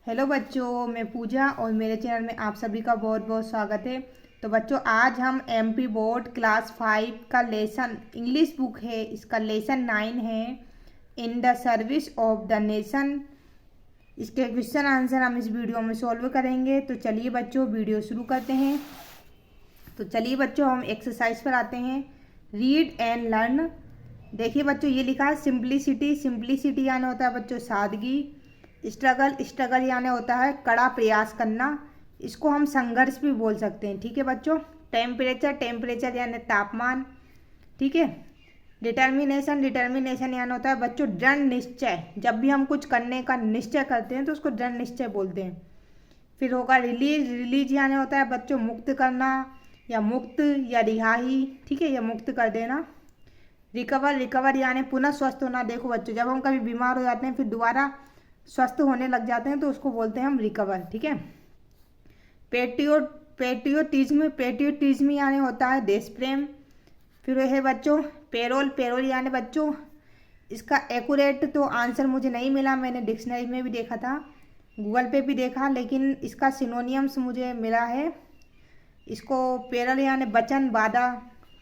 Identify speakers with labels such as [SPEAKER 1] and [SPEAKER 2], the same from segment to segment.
[SPEAKER 1] Hello बच्चों, मैं पूजा और मेरे चैनल में आप सभी का बहुत बहुत स्वागत है। तो बच्चों, आज हम एमपी बोर्ड क्लास 5 का लेसन इंग्लिश बुक है, इसका लेसन 9 है, इन the service of the nation. इसके क्वेश्चन आंसर हम इस वीडियो में सॉल्व करेंगे। तो चलिए बच्चों, वीडियो शुरू करते हैं। तो चलिए बच्चों, हम एक्सरसाइज पर आते हैं। Read and learn. देखिए बच्चों, ये लिखा है सिंप्लिसिटी। सिंप्लिसिटी यानी होता है बच्चों सादगी। स्ट्रगल, स्ट्रगल यानी होता है कड़ा प्रयास करना। इसको हम संघर्ष भी बोल सकते हैं। ठीक है बच्चों। टेम्परेचर, टेम्परेचर यानी तापमान। ठीक है। डिटर्मिनेशन, डिटर्मिनेशन यानी होता है बच्चों दृढ़ निश्चय। जब भी हम कुछ करने का निश्चय करते हैं तो उसको दृढ़ निश्चय बोलते हैं। फिर होगा रिलीज। रिलीज यानी होता है बच्चों मुक्त करना या मुक्त या रिहाई। ठीक है, या मुक्त कर देना। रिकवर, रिकवर यानी पुनः स्वस्थ होना। देखो बच्चों, जब हम कभी बीमार हो जाते हैं फिर दोबारा स्वस्थ होने लग जाते हैं तो उसको बोलते हैं हम रिकवर। ठीक है। पेट्रियोटिज्म, पेट्रियोटिज्म यानी होता है देश प्रेम। फिर है बच्चों पेरोल। पेरोल यानी बच्चों इसका एक्यूरेट तो आंसर मुझे नहीं मिला, मैंने डिक्शनरी में भी देखा था, गूगल पे भी देखा, लेकिन इसका सिनोनियम्स मुझे मिला है। इसको पेरोल यानी वचन, वादा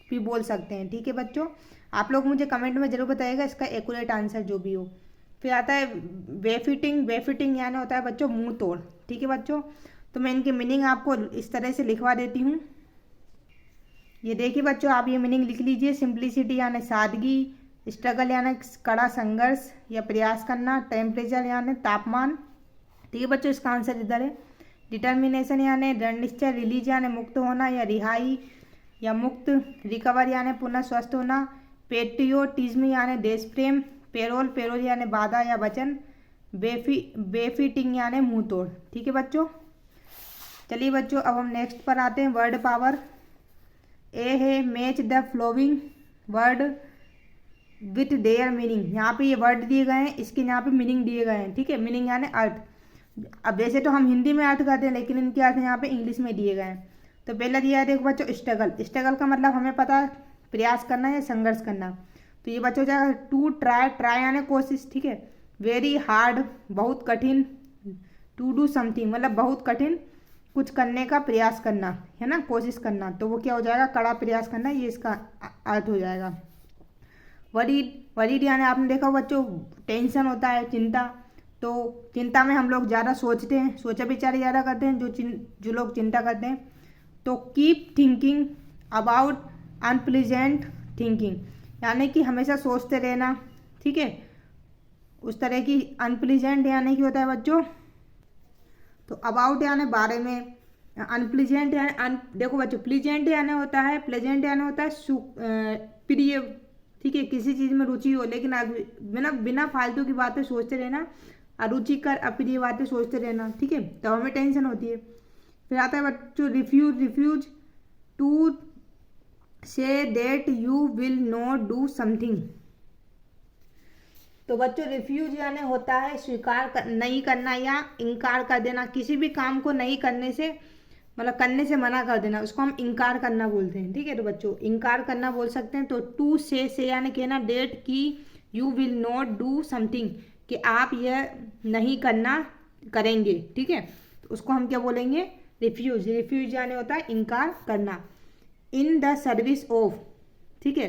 [SPEAKER 1] भी बोल सकते हैं। ठीक है बच्चों, आप लोग मुझे कमेंट में ज़रूर बताइएगा इसका एक्यूरेट आंसर जो भी हो। फिर आता है बेफिटिंग। बेफिटिंग यानी होता है बच्चों मुंह तोड़। ठीक है बच्चों, तो मैं इनकी मीनिंग आपको इस तरह से लिखवा देती हूँ। ये देखिए बच्चों, आप ये मीनिंग लिख लीजिए। सिंप्लिसिटी यानी सादगी, स्ट्रगल यानी कड़ा संघर्ष या प्रयास करना, टेम्परेचर यानी तापमान। ठीक है बच्चों, इसका आंसर इधर है। डिटर्मिनेशन यानी दृढ़ निश्चय, रिलीज यानी मुक्त होना या रिहाई या मुक्त, रिकवर यानी पुनः स्वस्थ होना, पेट्रियोटिज्म यानी देश प्रेम, पेरोल, पेरोल यानी वादा या वचन, बेफिटिंग यानी मुंह तोड़। ठीक है बच्चों। चलिए बच्चों, अब हम नेक्स्ट पर आते हैं। Word power. ए है match the following word with their meaning. यहाँ पे ये वर्ड दिए गए हैं, इसके यहाँ पे मीनिंग दिए गए हैं। ठीक है, मीनिंग यानी अर्थ। अब वैसे तो हम हिंदी में अर्थ करते हैं, लेकिन इनके अर्थ यहाँ पे इंग्लिश में दिए गए हैं। तो पहला दिया है देखो बच्चों स्ट्रगल। स्ट्रगल का मतलब हमें पता है प्रयास करना या संघर्ष करना। तो ये बच्चों जाएगा टू ट्राई। ट्राई यानी कोशिश। ठीक है। वेरी हार्ड, बहुत कठिन। टू डू समथिंग मतलब बहुत कठिन कुछ करने का प्रयास करना, है ना, कोशिश करना। तो वो क्या हो जाएगा, कड़ा प्रयास करना, ये इसका अर्थ हो जाएगा। वरीड, वरीड यानी आपने देखा हो बच्चों टेंशन होता है, चिंता। तो चिंता में हम लोग ज़्यादा सोचते हैं, सोचा विचार ज़्यादा करते हैं जो लोग चिंता करते हैं। तो keep thinking about unpleasant thinking यानी कि हमेशा सोचते रहना। ठीक है, उस तरह की। अनप्लीजेंट यानी कि होता है बच्चों, तो अबाउट यानी बारे में, अनप्लीजेंट यानी देखो बच्चों प्लीजेंट यानी होता है, प्लेजेंट यानी होता है प्रिय। ठीक है, किसी चीज़ में रुचि हो, लेकिन बिना बिना फालतू की बातें सोचते रहना, अरुचिकर अप्रिय बातें सोचते रहना। ठीक है, तो हमें टेंशन होती है। फिर आता है बच्चों refuse. Refuse to say that you will not do something. तो बच्चों रिफ्यूज यानी होता है स्वीकार नहीं करना या इनकार कर देना। किसी भी काम को नहीं करने से मतलब करने से मना कर देना, उसको हम इनकार करना बोलते हैं। ठीक है, तो बच्चों इनकार करना बोल सकते हैं। तो टू से यानी कहना डेट की you will not do something, कि आप यह नहीं करना करेंगे। ठीक है, तो उसको हम क्या बोलेंगे, रिफ्यूज। रिफ्यूज यानी होता है इनकार करना। In the service of. ठीक है,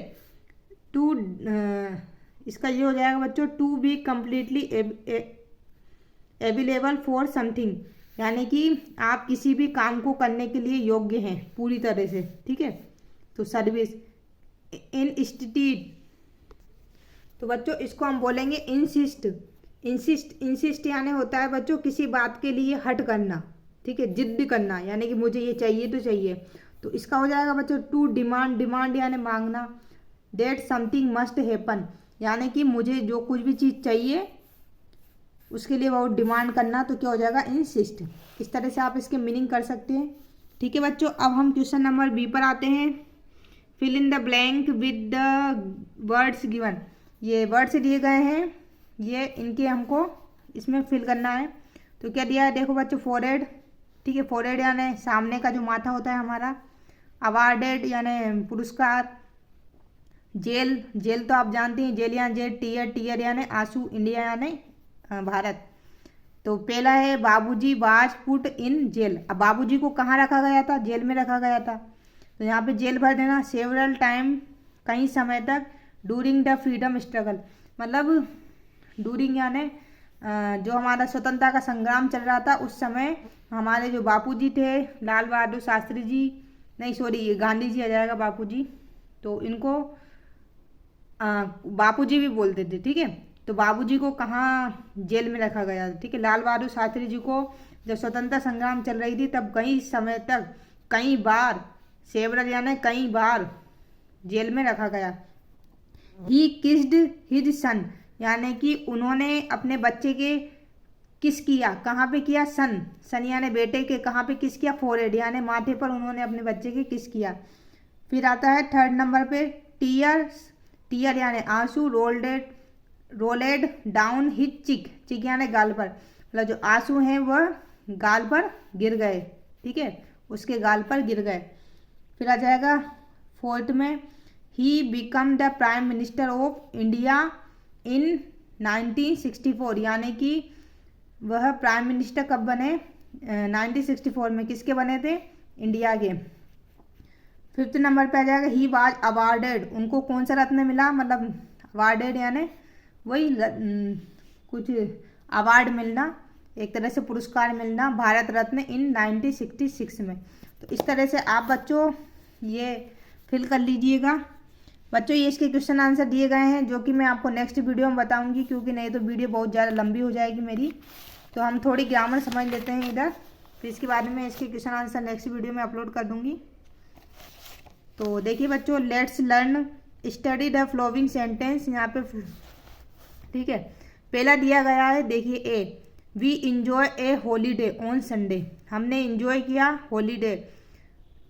[SPEAKER 1] टू इसका ये हो जाएगा बच्चों to be completely available for something, यानी कि आप किसी भी काम को करने के लिए योग्य हैं पूरी तरह से। ठीक है, तो सर्विस। इंस्टीट्यूट, तो बच्चों इसको हम बोलेंगे इंसिस्ट। इंसिस्ट, इंसिस्ट यानी होता है बच्चों किसी बात के लिए हट करना। ठीक है, जिद्द करना, यानी कि मुझे ये चाहिए तो चाहिए। तो इसका हो जाएगा बच्चों टू डिमांड। डिमांड यानी मांगना। डेट समथिंग मस्ट हैपन, यानी कि मुझे जो कुछ भी चीज़ चाहिए उसके लिए वो डिमांड करना। तो क्या हो जाएगा, इंसिस्ट। इस तरह से आप इसके मीनिंग कर सकते हैं। ठीक है बच्चों, अब हम क्वेश्चन नंबर बी पर आते हैं। Fill in the blank with the words given. ये वर्ड्स दिए गए हैं, ये इनके हमको इसमें फिल करना है। तो क्या दिया है देखो बच्चों, फोरहेड। ठीक है, फोरहेड यानी सामने का जो माथा होता है हमारा। अवार्डेड यानी पुरस्कार। जेल, जेल तो आप जानते हैं, जेल यानी जेल। टीयर, टीयर यानी आंसू। इंडिया यानी भारत। तो पहला है बाबूजी वाज पुट इन जेल। अब बाबूजी को कहाँ रखा गया था? जेल में रखा गया था। तो यहाँ पे जेल भर देना। सेवरल टाइम, कई समय तक। डूरिंग द फ्रीडम स्ट्रगल, मतलब डूरिंग यानी जो हमारा स्वतंत्रता का संग्राम चल रहा था उस समय हमारे जो बापूजी थे, लाल बहादुर शास्त्री जी, नहीं सॉरी गांधी जी आ जाएगा, बापूजी, तो इनको बापूजी भी बोलते थे, ठीक है। तो बाबूजी को कहाँ जेल में रखा गया, ठीक है। लाल बहादुर शास्त्री जी को जब स्वतंत्रता संग्राम चल रही थी तब कई समय तक, कई बार, सेवरल यानी कई बार जेल में रखा गया। ही किस्ड हिज सन, यानी कि उन्होंने अपने बच्चे के किस किया, कहाँ पे किया? सन, सन यानी बेटे के कहाँ पे किस किया? फोरहेड यानी माथे पर उन्होंने अपने बच्चे के किस किया। फिर आता है थर्ड नंबर पे टीयर्स, टीयर यानी आंसू, रोलेड डाउन हिज चिक, चिक यानी गाल पर, मतलब जो आंसू हैं वह गाल पर गिर गए, ठीक है, उसके गाल पर गिर गए। फिर आ जाएगा फोर्थ में, he become the prime minister of India in 1964, यानी कि वह प्राइम मिनिस्टर कब बने? 1964 में। किसके बने थे? इंडिया के। फिफ्थ नंबर पे आ जाएगा ही वाज अवार्डेड, उनको कौन सा रत्न मिला? मतलब अवार्डेड यानी वही कुछ अवार्ड मिलना, एक तरह से पुरस्कार मिलना, भारत रत्न इन 1966 में। तो इस तरह से आप बच्चों ये फिल कर लीजिएगा। बच्चों ये इसके क्वेश्चन आंसर दिए गए हैं जो कि मैं आपको नेक्स्ट वीडियो में बताऊंगी, क्योंकि नहीं तो वीडियो बहुत ज़्यादा लंबी हो जाएगी मेरी। तो हम थोड़ी ग्रामर समझ लेते हैं इधर, फिर इसके बाद में इसके क्वेश्चन आंसर नेक्स्ट वीडियो में अपलोड कर दूंगी। तो देखिए बच्चों, let's learn study the following sentence, यहाँ पे ठीक है। पहला दिया गया है, देखिए A, we enjoy a holiday on Sunday, हमने इंजॉय किया हॉलीडे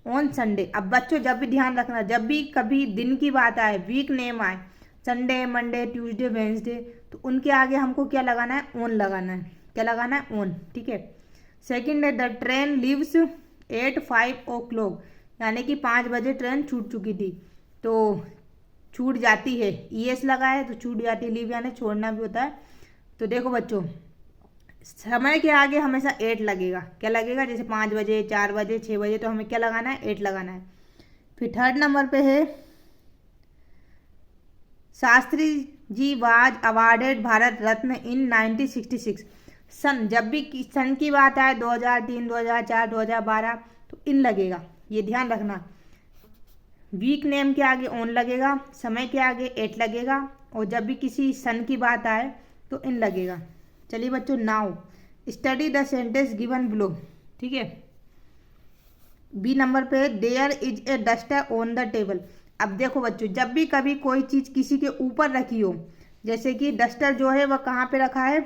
[SPEAKER 1] ऑन संडे। अब बच्चों जब भी ध्यान रखना, जब भी कभी दिन की बात आए, वीक नेम आए, संडे, मंडे, ट्यूसडे, वेंसडे, तो उनके आगे हमको क्या लगाना है? ऑन लगाना है। क्या लगाना है? ऑन, ठीक है। सेकंड है the train leaves eight 5 o'clock, यानी कि 5 बजे ट्रेन छूट चुकी थी, तो छूट जाती है, ईएस लगा है तो छूट जाती है, लीव यानी छोड़ना भी होता है। तो देखो बच्चों, समय के आगे हमेशा 8 लगेगा। क्या लगेगा? जैसे 5 बजे, 4 बजे, 6 बजे, तो हमें क्या लगाना है? 8 लगाना है। फिर थर्ड नंबर पे है शास्त्री जी वाज अवार्डेड भारत रत्न इन 1966, सन, जब भी सन की बात आए 2003, 2004, 2012, तो इन लगेगा, ये ध्यान रखना। वीक नेम के आगे ऑन लगेगा, समय के आगे 8 लगेगा, और जब भी किसी सन की बात आए तो इन लगेगा। चलिए बच्चों, now study the sentence given below, ठीक है। बी नंबर पे there is a duster on the table. अब देखो बच्चों, जब भी कभी कोई चीज़ किसी के ऊपर रखी हो, जैसे कि डस्टर जो है वह कहाँ पे रखा है?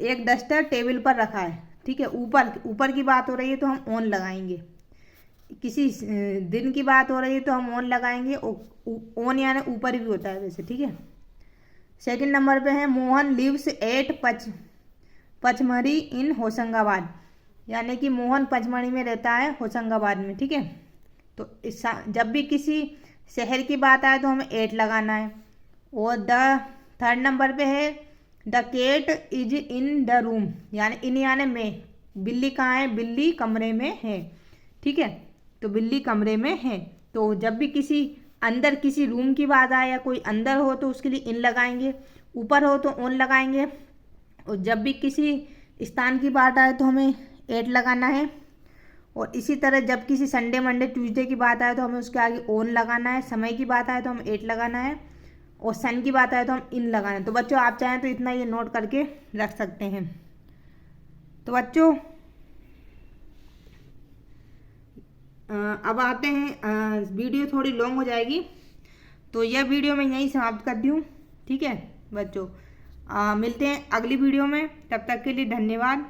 [SPEAKER 1] एक डस्टर टेबल पर रखा है, ठीक है, ऊपर की बात हो रही है तो हम ऑन लगाएंगे। किसी दिन की बात हो रही है तो हम ऑन लगाएंगे, ऑन यानी ऊपर भी होता है वैसे, ठीक है। सेकंड नंबर पे है मोहन लिव्स एट पचमढ़ी इन होशंगाबाद, यानी कि मोहन पचमढ़ी में रहता है, होशंगाबाद में, ठीक है। तो जब भी किसी शहर की बात आए तो हमें 8 लगाना है। और द थर्ड नंबर पे है the cat is in the room, यानी इन यानी में, बिल्ली कहाँ है? बिल्ली कमरे में है, ठीक है, तो बिल्ली कमरे में है। तो जब भी किसी अंदर किसी रूम की बात आए या कोई अंदर हो तो उसके लिए इन लगाएंगे, ऊपर हो तो ऑन लगाएंगे, और जब भी किसी स्थान की बात आए तो हमें 8 लगाना है। और इसी तरह जब किसी संडे, मंडे, ट्यूसडे की बात आए तो हमें उसके आगे ऑन लगाना है, समय की बात आए तो हम 8 लगाना है, और सन की बात आए तो हम इन लगाना है। तो बच्चों आप चाहें तो इतना ये नोट करके रख सकते हैं। तो बच्चों अब आते हैं, वीडियो थोड़ी लॉन्ग हो जाएगी तो यह वीडियो मैं यहीं समाप्त कर दूँ, ठीक है बच्चों। मिलते हैं अगली वीडियो में, तब तक के लिए धन्यवाद।